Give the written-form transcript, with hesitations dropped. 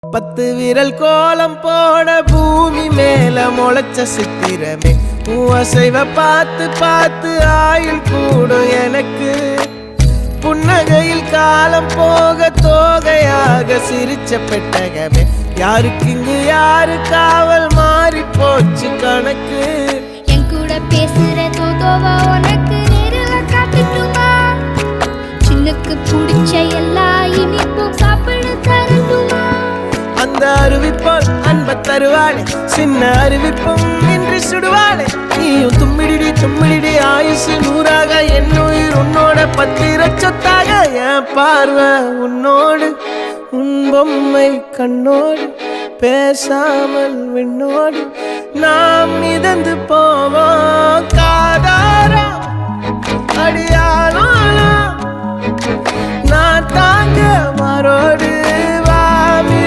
10 விரல் கோலம் போட பூமி மேல முளைச்ச சித்திரமே அசைவ பார்த்து பார்த்து ஆயுள் கூடும் எனக்கு புன்னகையில் காலம் போக தோகையாக சிரிச்ச பெட்டகமே யாருக்கு இங்கு யாரு காவல் மாறி போச்சு கணக்கு என் கூட பேசுற தோதோவா உனக்கு நேரில காட்டுட்டுமா சின்னக்கு பிடிச்ச எல்லா இனிப்பும் சாப்பிட தரட்டுமா அந்த அறிவிப்பால் அன்ப தருவாளே சின்ன அறிவிப்பும் இன்று சுடுவாளே நீயும் தும்மிடி தும்மிடி ஆயுசு 100ஆக என் உயிர் உன்னோட 10 லட்சத்தாக என் பார்வை உன்னோடு உன் பொம்மை கண்ணோடு பேசாமல் விண்ணோடு நாம் மிதந்து போவோம் காதாரா அடியாளோ நான் தாங்க மாறோடு